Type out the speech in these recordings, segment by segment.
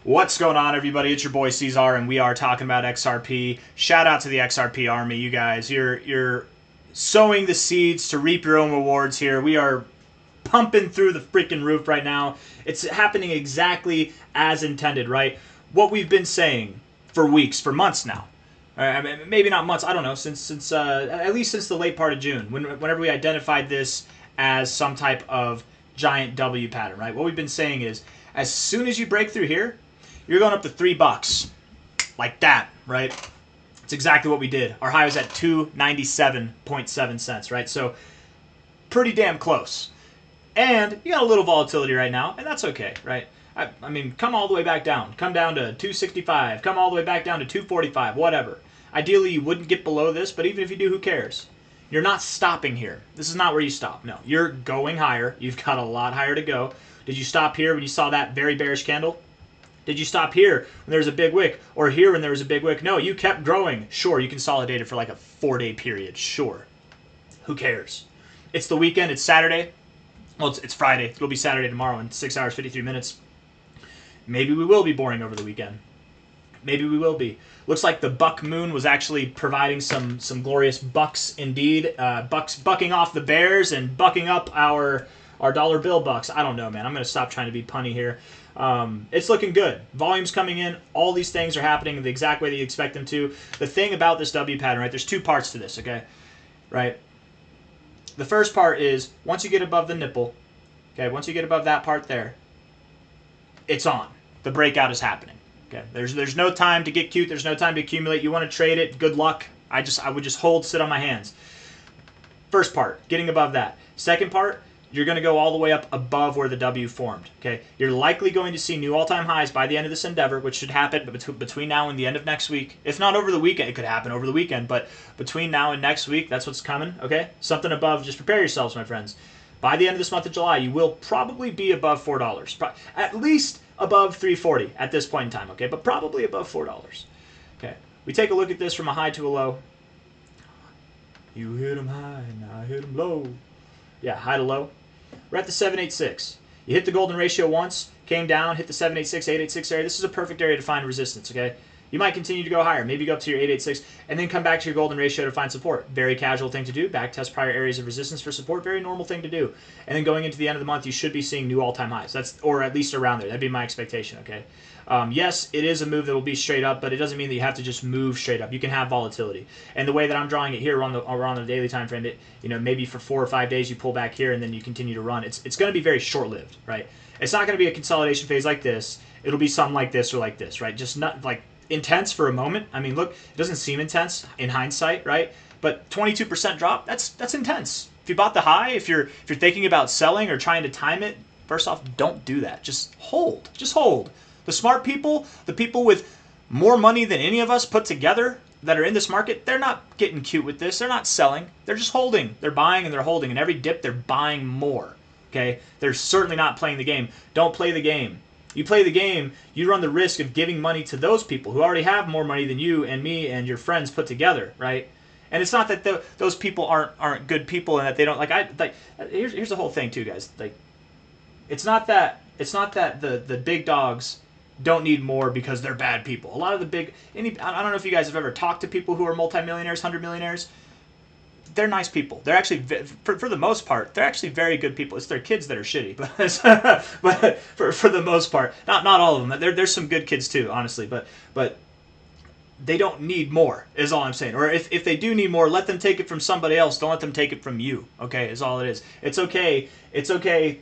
What's going on, everybody? It's your boy C-Zar, and we are talking about XRP. Shout out to the XRP army, you guys. You're sowing the seeds to reap your own rewards here. We are pumping through the freaking roof right now. It's happening exactly as intended, right? What we've been saying for weeks, for months now. I mean, maybe not months. I don't know. Since at least since the late part of June, whenever we identified this as some type of giant W pattern, right? What we've been saying is, as soon as you break through here, you're going up to $3, like that, right? It's exactly what we did. Our high was at 297.7 cents, right? So pretty damn close. And you got a little volatility right now, and that's okay, right? I mean, come all the way back down. Come down to 265. Come all the way back down to 245, whatever. Ideally, you wouldn't get below this, but even if you do, who cares? You're not stopping here. This is not where you stop. No, you're going higher. You've got a lot higher to go. Did you stop here when you saw that very bearish candle? Did you stop here when there was a big wick, or here when there was a big wick? No, you kept growing. Sure, you consolidated for like a 4-day period. Sure. Who cares? It's the weekend. It's Saturday. Well, it's Friday. It'll be Saturday tomorrow in 6 hours, 53 minutes. Maybe we will be boring over the weekend. Maybe we will be. Looks like the buck moon was actually providing some glorious bucks indeed. Bucks bucking off the bears and bucking up our dollar bill bucks. I don't know, man. I'm going to stop trying to be punny here. It's looking good. Volume's coming in. All these things are happening the exact way that you expect them to. The thing about this W pattern, right, there's two parts to this, okay? Right? The first part is once you get above the nipple, okay, once you get above that part there, it's on. The breakout is happening. Okay, there's no time to get cute. There's no time to accumulate. You want to trade it, good luck. I would just hold, sit on my hands. First part, getting above that. Second part, you're going to go all the way up above where the W formed. Okay, you're likely going to see new all-time highs by the end of this endeavor, which should happen between now and the end of next week. If not over the weekend, it could happen over the weekend, but between now and next week, that's what's coming. Okay, something above. Just prepare yourselves, my friends. By the end of this month of July, you will probably be above $4, at least above $3.40 at this point in time. Okay, but probably above $4. Okay, we take a look at this from a high to a low. You hit them high, and I hit them low. Yeah, high to low. We're at the 786. You hit the golden ratio once, came down, hit the 786, 886 area. This is a perfect area to find resistance, okay? You might continue to go higher, maybe go up to your 886, and then come back to your golden ratio to find support. Very casual thing to do. Back test prior areas of resistance for support. Very normal thing to do. And then going into the end of the month, you should be seeing new all-time highs. Or at least around there. That'd be my expectation, okay? Yes, it is a move that will be straight up, but it doesn't mean that you have to just move straight up. You can have volatility. And the way that I'm drawing it here on the daily time frame, maybe for 4 or 5 days you pull back here and then you continue to run. It's going to be very short-lived, right? It's not going to be a consolidation phase like this. It'll be something like this or like this, right? Just not like intense for a moment. I mean, look, it doesn't seem intense in hindsight, right? But 22% drop, that's intense. If you bought the high, if you're thinking about selling or trying to time it, first off, don't do that. Just hold. Just hold. The smart people, the people with more money than any of us put together that are in this market, they're not getting cute with this. They're not selling. They're just holding. They're buying and they're holding. And every dip, they're buying more. Okay? They're certainly not playing the game. Don't play the game. You play the game, you run the risk of giving money to those people who already have more money than you and me and your friends put together, right? And it's not that those people aren't good people and that they don't here's the whole thing too, guys. Like, it's not that the big dogs don't need more because they're bad people. A lot of the I don't know if you guys have ever talked to people who are multimillionaires, 100 millionaires. They're nice people. They're actually, for the most part, they're actually very good people. It's their kids that are shitty, but for the most part, not all of them. There's some good kids too, honestly, but they don't need more, is all I'm saying. Or if they do need more, let them take it from somebody else. Don't let them take it from you. Okay, is all it is. It's okay. It's okay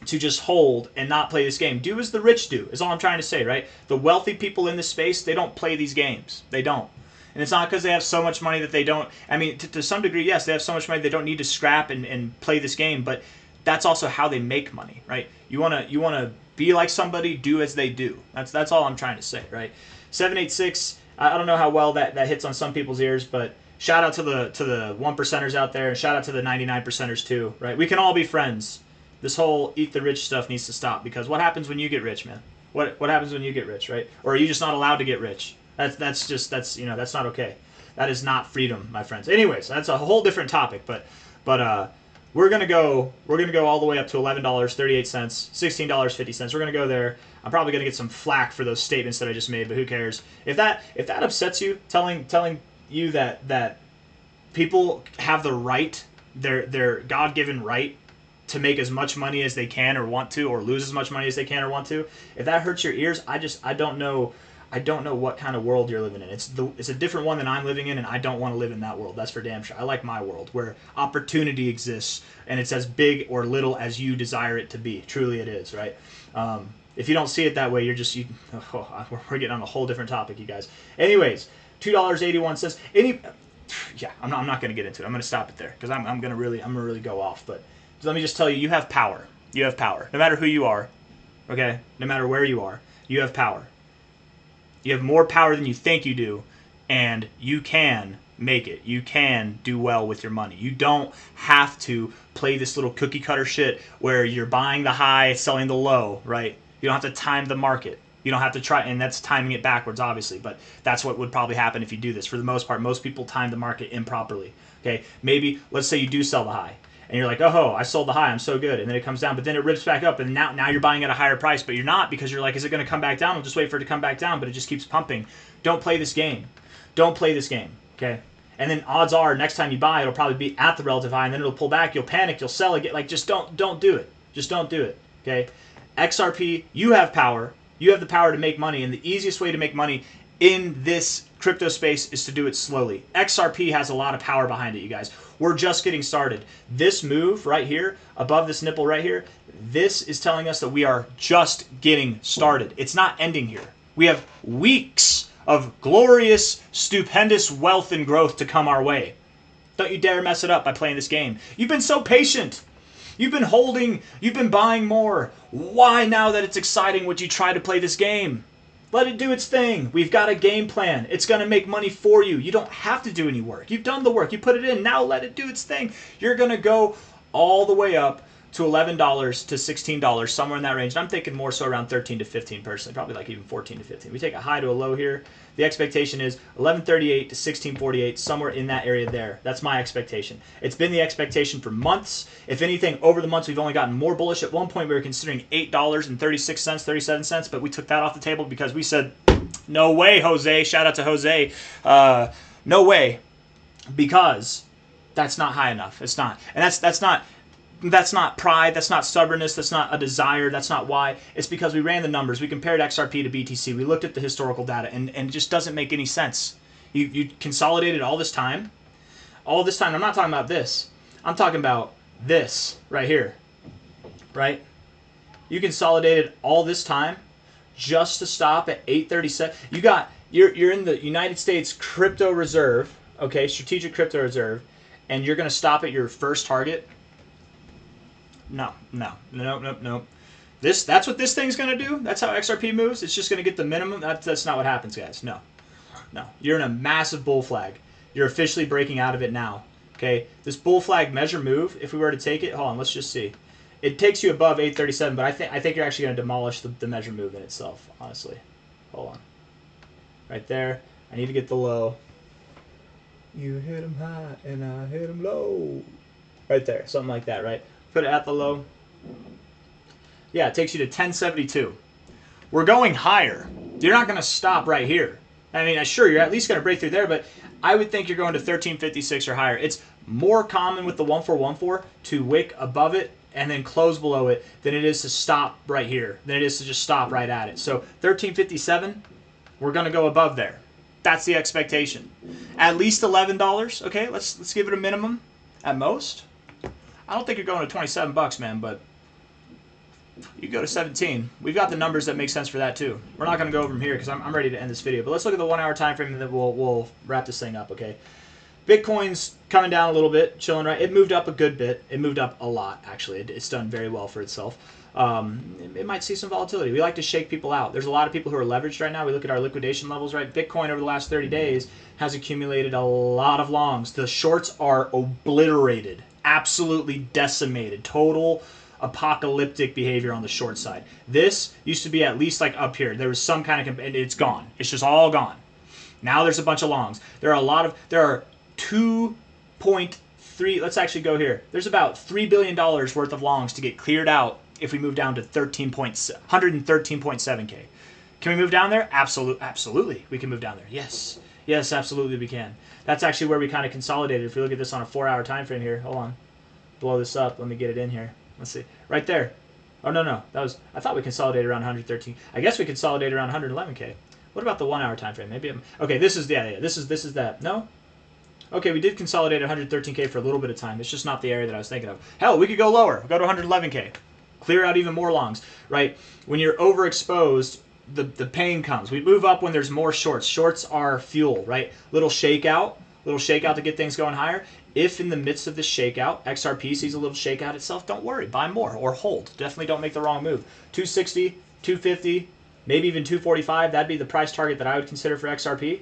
to just hold and not play this game. Do as the rich do, is all I'm trying to say, right? The wealthy people in this space, they don't play these games. They don't. And it's not because they have so much money that they don't. I mean, to some degree, yes, they have so much money they don't need to scrap and play this game. But that's also how they make money, right? You wanna be like somebody, do as they do. That's all I'm trying to say, right? 786. I don't know how well that hits on some people's ears, but shout out to the 1%ers out there, and shout out to the 99%ers too, right? We can all be friends. This whole eat the rich stuff needs to stop, because what happens when you get rich, man? What happens when you get rich, right? Or are you just not allowed to get rich? That's not okay. That is not freedom, my friends. Anyways, that's a whole different topic, but We're gonna go all the way up to $11.38, $16.50. We're gonna go there. I'm probably gonna get some flack for those statements that I just made, but who cares? If that upsets you, telling you that people have the right, their God-given right to make as much money as they can or want to, or lose as much money as they can or want to. If that hurts your ears, I don't know what kind of world you're living in. It's a different one than I'm living in, and I don't want to live in that world. That's for damn sure. I like my world where opportunity exists, and it's as big or little as you desire it to be. Truly, it is, right? If you don't see it that way, we're getting on a whole different topic, you guys. Anyways, $2.81. I'm not going to get into it. I'm going to stop it there because I'm going to really go off. But let me just tell you, you have power. You have power. No matter who you are, okay? No matter where you are, you have power. You have more power than you think you do, and you can make it. You can do well with your money. You don't have to play this little cookie cutter shit where you're buying the high, selling the low, right? You don't have to time the market. You don't have to try, and that's timing it backwards, obviously, but that's what would probably happen if you do this. For the most part, most people time the market improperly, okay? Maybe, let's say you do sell the high, and you're like, oh, I sold the high, I'm so good, and then it comes down, but then it rips back up, and now you're buying at a higher price, but you're not, because you're like, is it going to come back down? I'll just wait for it to come back down, but it just keeps pumping. Don't play this game. Don't play this game, okay? And then odds are, next time you buy, it'll probably be at the relative high, and then it'll pull back, you'll panic, you'll sell it, like, just don't do it. Just don't do it, okay? XRP, you have power. You have the power to make money, and the easiest way to make money in this crypto space is to do it slowly. XRP has a lot of power behind it, you guys. We're just getting started. This move right here, above this nipple right here, this is telling us that we are just getting started. It's not ending here. We have weeks of glorious, stupendous wealth and growth to come our way. Don't you dare mess it up by playing this game. You've been so patient. You've been holding. You've been buying more. Why now that it's exciting would you try to play this game? Let it do its thing. We've got a game plan. It's going to make money for you. You don't have to do any work. You've done the work. You put it in. Now let it do its thing. You're going to go all the way up to $11 to $16, somewhere in that range. And I'm thinking more so around 13 to 15 personally, probably like even 14 to 15. We take a high to a low here. The expectation is 1138 to 1648, somewhere in that area there. That's my expectation. It's been the expectation for months. If anything, over the months, we've only gotten more bullish. At one point, we were considering $8.36, 37 cents, but we took that off the table because we said, no way, Jose. Shout out to Jose. No way, because that's not high enough. It's not. And that's not pride, that's not stubbornness, that's not a desire, that's not why. It's because we ran the numbers. We compared XRP to BTC. We looked at the historical data, and it just doesn't make any sense. You consolidated all this time. All this time, I'm not talking about this. I'm talking about this right here, right? You consolidated all this time just to stop at 837. You're in the United States Crypto Reserve, okay, Strategic Crypto Reserve, and you're going to stop at your first target. No. That's what this thing's going to do? That's how XRP moves? It's just going to get the minimum? That's not what happens, guys. No. You're in a massive bull flag. You're officially breaking out of it now. Okay? This bull flag measure move, if we were to take it, hold on, let's just see. It takes you above 837, but I think you're actually going to demolish the measure move in itself, honestly. Hold on. Right there. I need to get the low. You hit them high, and I hit them low. Right there. Something like that, right? Put it at the low. Yeah, it takes you to 1072. We're going higher. You're not going to stop right here. I mean, sure, you're at least going to break through there, but I would think you're going to 1356 or higher. It's more common with the 1414 to wick above it and then close below it than it is to stop right here, than it is to just stop right at it. So 1357, we're going to go above there. That's the expectation. At least $11. Okay, let's give it a minimum at most. I don't think you're going to 27 bucks, man, but you go to 17. We've got the numbers that make sense for that too. We're not going to go over them here because I'm ready to end this video. But let's look at the 1 hour time frame and then we'll wrap this thing up, okay? Bitcoin's coming down a little bit, chilling, right? It moved up a good bit. It moved up a lot, actually. It's done very well for itself. It might see some volatility. We like to shake people out. There's a lot of people who are leveraged right now. We look at our liquidation levels, right? Bitcoin over the last 30 days has accumulated a lot of longs. The shorts are obliterated, absolutely decimated, total apocalyptic behavior on the short side. This used to be at least like up here. There was some kind of, and it's gone. It's just all gone. Now there's a bunch of longs. There are 2.5 let's actually go here. There's about $3 billion worth of longs to get cleared out if we move down to 113.7K. Can we move down there? Absolutely. We can move down there. Yes. Yes, absolutely we can. That's actually where we kind of consolidated. If we look at this on a 4-hour time frame here, hold on. Blow this up. Let me get it in here. Let's see. Right there. Oh, no. I thought we consolidated around 113. I guess we consolidated around 111K. What about the 1-hour time frame? Maybe okay, this is this is that. No? Okay, we did consolidate 113K for a little bit of time. It's just not the area that I was thinking of. Hell, we could go lower. Go to 111K. Clear out even more longs, right? When you're overexposed, the pain comes. We move up when there's more shorts. Shorts are fuel, right? Little shakeout to get things going higher. If in the midst of this shakeout, XRP sees a little shakeout itself, don't worry. Buy more or hold. Definitely don't make the wrong move. 260, 250, maybe even 245. That'd be the price target that I would consider for XRP.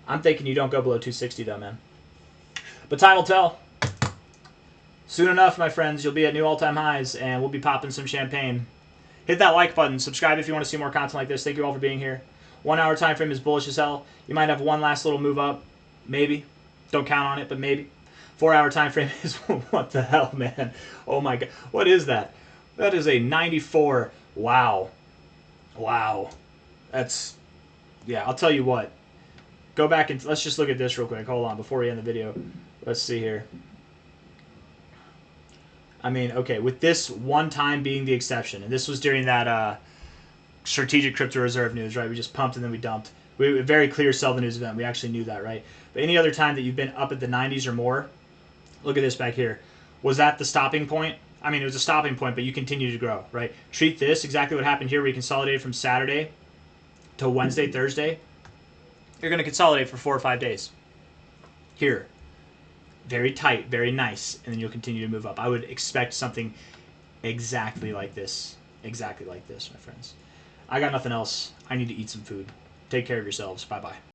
I'm thinking you don't go below 260 though, man. But time will tell. Soon enough, my friends, you'll be at new all-time highs, and we'll be popping some champagne. Hit that like button. Subscribe if you want to see more content like this. Thank you all for being here. 1-hour time frame is bullish as hell. You might have one last little move up. Maybe. Don't count on it, but maybe. 4-hour time frame is what the hell, man? Oh my god. What is that? That is a 94. Wow. Wow. That's, yeah, I'll tell you what. Go back and let's just look at this real quick. Hold on before we end the video. Let's see here. I mean, okay, with this one time being the exception, and this was during that strategic crypto reserve news, right? We just pumped and then we dumped. We very clear sell the news event. We actually knew that, right? But any other time that you've been up at the 90s or more, look at this back here. Was that the stopping point? I mean, it was a stopping point, but you continue to grow, right? Treat this exactly what happened here. We consolidated from Saturday to Wednesday, Thursday. You're going to consolidate for 4 or 5 days. Here. Very tight, very nice, and then you'll continue to move up. I would expect something exactly like this. Exactly like this, my friends. I got nothing else. I need to eat some food. Take care of yourselves. Bye-bye.